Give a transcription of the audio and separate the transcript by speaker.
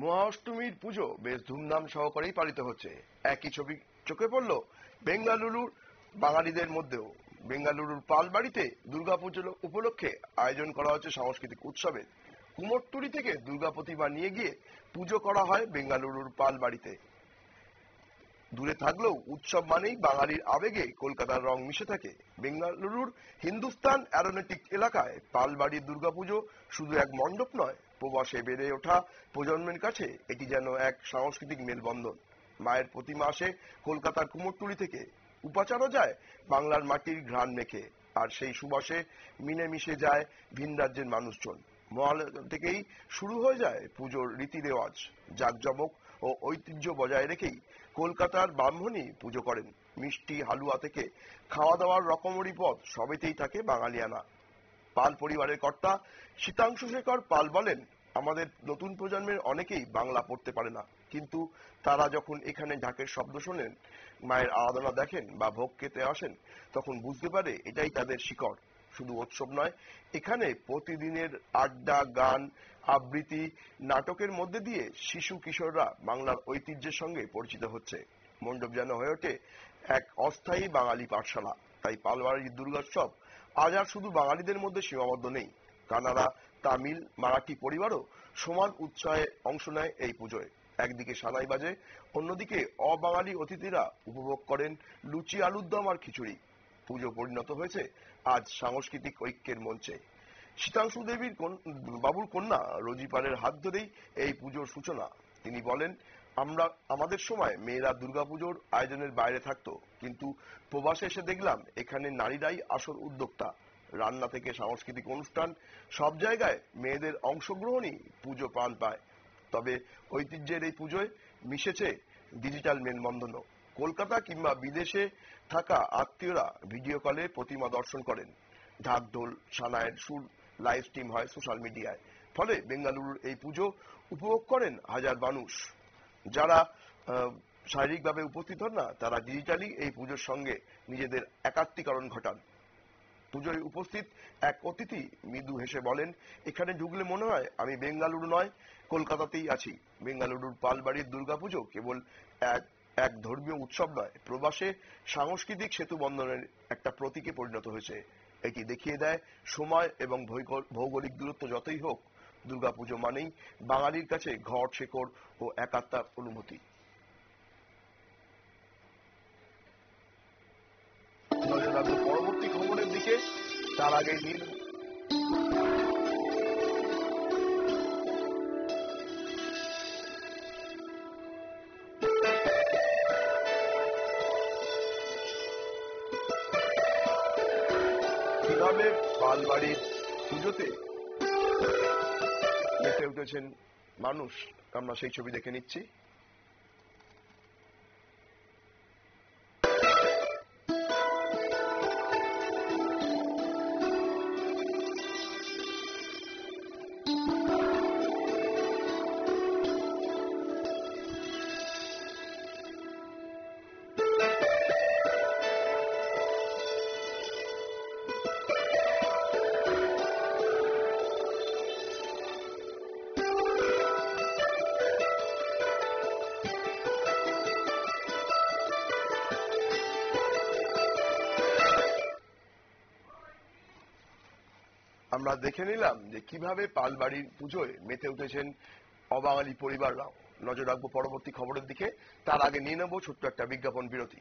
Speaker 1: মহাষ্টমীর পুজো বেশ ধুমধাম সহকারেই পালিত হচ্ছে। একই ছবি চোখে পড়ল বেঙ্গালুরুর বাঙালিদের মধ্যেও। বেঙ্গালুরুর পালবাড়িতে দুর্গাপুজো উপলক্ষে আয়োজন করা হচ্ছে সাংস্কৃতিক উৎসবের। কুমোরটুলি থেকে দুর্গা প্রতিমা নিয়ে গিয়ে পুজো করা হয় বেঙ্গালুরুর পালবাড়িতে। দূরে থাকলেও উৎসব মানেই বাঙালির আবেগে কলকাতার রং মিশে থাকে। বেঙ্গালুরুর হিন্দুস্তান অ্যারোনটিক এলাকায় পালবাড়ির দুর্গাপুজো শুধু এক মণ্ডপ নয়, প্রবাসে বেড়ে ওঠা প্রজন্মের কাছে এটি যেন এক সাংস্কৃতিক মেলবন্ধন। মায়ের প্রতিমা আসে কলকাতার কুমোরটুলি থেকে, উপাচারও যায় বাংলার মাটির ঘ্রাণ মেখে, আর সেই সুবাসে মিলে মিশে যায় ভিন রাজ্যের মানুষজন। মহালয়া থেকেই শুরু হয়ে যায় পুজোর রীতি রেওয়াজ। জাঁকজমক ও ঐতিহ্য বজায় রেখেই কলকাতার ব্রাহ্মণী পুজো করেন। মিষ্টি হালুয়া থেকে খাওয়া দাওয়ার রকমারি পদ সবেতেই থাকে বাঙালিয়ানা। পাল পরিবারের কর্তা শীতাংশু শেখর পাল বলেন, আমাদের নতুন প্রজন্মের অনেকেই বাংলা পড়তে পারে না, কিন্তু তারা যখন এখানে ঢাকের শব্দ শোনেন, মায়ের আরাধনা দেখেন বা ভোগ খেতে আসেন, তখন বুঝতে পারে এটাই তাদের শিকড়। শুধু উৎসব নয়, এখানে প্রতিদিনের আড্ডা, গান, আবৃত্তি, নাটকের মধ্যে দিয়ে শিশু কিশোররা বাংলার ঐতিহ্যের সঙ্গে পরিচিত হচ্ছে। মণ্ডপ যেন হয়ে ওঠে এক অস্থায়ী বাঙালি পাঠশালা। তাই পালবাড়ির দুর্গোৎসব আজ আর শুধু বাঙালিদের মধ্যে সীমাবদ্ধ নেই। কানাডা, তামিল, মারাঠি পরিবারও সমান উৎসাহে অংশ নেয় এই পুজোয়। একদিকে সানাই বাজে, অন্যদিকে অবাঙালি অতিথিরা উপভোগ করেন লুচি, আলুর দম আর খিচুড়ি। পুজো পরিণত হয়েছে আজ সাংস্কৃতিক ঐক্যের মঞ্চে। শীতাংশু দেবীর বাবুর কন্যা রোজি পালের হাত ধরেই এই পুজোর সূচনা। তিনি বলেন, আমাদের সময় মেয়েরা দুর্গাপুজোর আয়োজনের বাইরে থাকতো, কিন্তু প্রবাসে এসে দেখলাম এখানে নারীরাই আসল উদ্যোক্তা। রান্না থেকে সাংস্কৃতিক অনুষ্ঠান, সব জায়গায় মেয়েদের অংশগ্রহণই পুজো প্রাণ পায়। তবে ঐতিহ্যের এই পুজোয় মিশেছে ডিজিটাল মেলবন্ধনও। কলকাতা কিংবা বিদেশে থাকা আত্মীয়রা ভিডিও কলে প্রতিমা দর্শন করেন। ঢাক ঢোল সানায়ের সুর লাইভ স্ট্রিম হয় সোশ্যাল মিডিয়ায়। ফলে বেঙ্গালুরুর এই পুজো উপভোগ করেন হাজার মানুষ। যারা শারীরিকভাবে উপস্থিত হন না, তারা ডিজিটালি এই পুজোর সঙ্গে নিজেদের একাত্মীকরণ ঘটান। পুজোয় উপস্থিত এক অতিথি মৃদু হেসে বলেন, এখানে ঢুকলে মনে হয় আমি বেঙ্গালুরু নয়, কলকাতাতেই আছি। বেঙ্গালুরুর পালবাড়ির দুর্গাপুজো কেবল এক ধর্মীয় উৎসব নয়, প্রবাসে সাংস্কৃতিক সেতু বন্ধনের একটা প্রতীকে পরিণত হয়েছে। এটি দেখিয়ে দেয়, সময় এবং ভৌগোলিক দূরত্ব যতই হোক, দুর্গাপুজো মানেই বাঙালির কাছে ঘর, শেকড় ও একাত্মার অনুভূতি। পরবর্তী খবরের দিকে, তার আগে কিভাবে পালবাড়ির পুজোতে মেতে উঠেছেন মানুষ, আমরা সেই ছবি দেখে নিচ্ছি। আমরা দেখে নিলাম যে কিভাবে পালবাড়ির পুজোয় মেতে উঠেছেন অবাঙালি পরিবাররাও। নজর রাখবো পরবর্তী খবরের দিকে, তার আগে নিয়ে নেব ছোট্ট একটা বিজ্ঞাপন বিরতি।